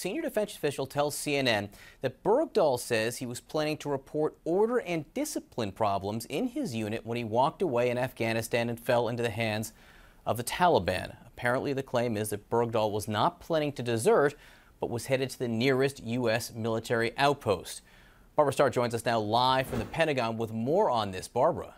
senior defense official tells CNN that Bergdahl says he was planning to report order and discipline problems in his unit when he walked away in Afghanistan and fell into the hands of the Taliban. Apparently, the claim is that Bergdahl was not planning to desert, but was headed to the nearest U.S. military outpost. Barbara Starr joins us now live from the Pentagon with more on this. Barbara.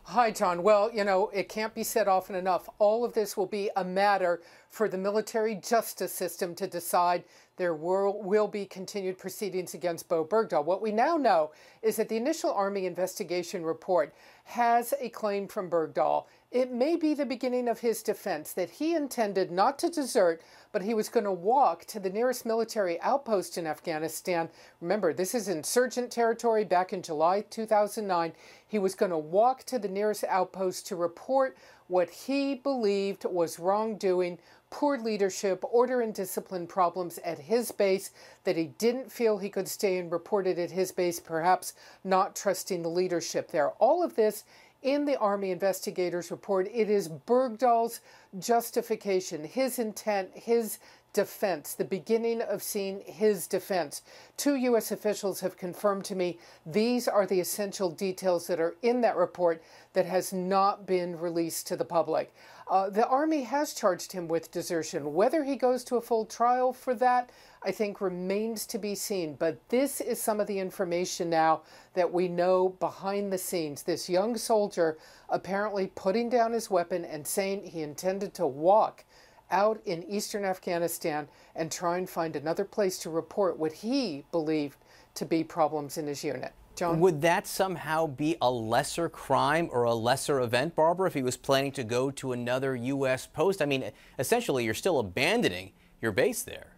Hi, John. Well, it can't be said often enough. All of this will be a matter for the military justice system to decide. There will be continued proceedings against Bowe Bergdahl. What we now know is that the initial Army investigation report has a claim from Bergdahl. It may be the beginning of his defense that he intended not to desert, but he was going to walk to the nearest military outpost in Afghanistan. Remember, this is insurgent territory back in July 2009. He was going to walk to the nearest outpost to report what he believed was wrongdoing, poor leadership, order and discipline problems at his base, that he didn't feel he could stay and report it at his base, perhaps not trusting the leadership there. All of this in the Army investigators report. It is Bergdahl's justification, his intent, his defense, the beginning of seeing his defense. Two U.S. officials have confirmed to me these are the essential details that are in that report that has not been released to the public. The Army has charged him with desertion. Whether he goes to a full trial for that, I think, remains to be seen. But this is some of the information now that we know behind the scenes. This young soldier apparently putting down his weapon and saying he intended to walk out in eastern Afghanistan and try and find another place to report what he believed to be problems in his unit. John? Would that somehow be a lesser crime or a lesser event, Barbara, if he was planning to go to another U.S. post? I mean, essentially, you're still abandoning your base there.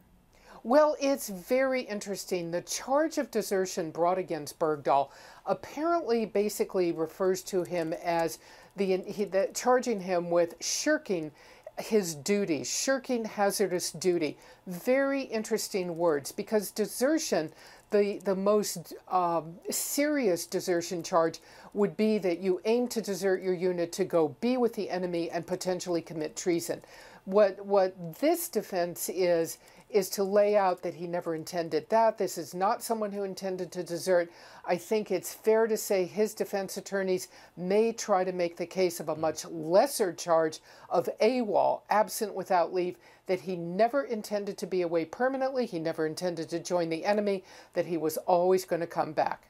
Well, it's very interesting. The charge of desertion brought against Bergdahl apparently basically refers to him as charging him with shirking his duty, shirking hazardous duty. Very interesting words, because desertion, the most serious desertion charge would be that you aim to desert your unit to go be with the enemy and potentially commit treason. What this defense is to lay out that he never intended that. This is not someone who intended to desert. I think it's fair to say his defense attorneys may try to make the case of a much lesser charge of AWOL, absent without leave, that he never intended to be away permanently, he never intended to join the enemy, that he was always going to come back.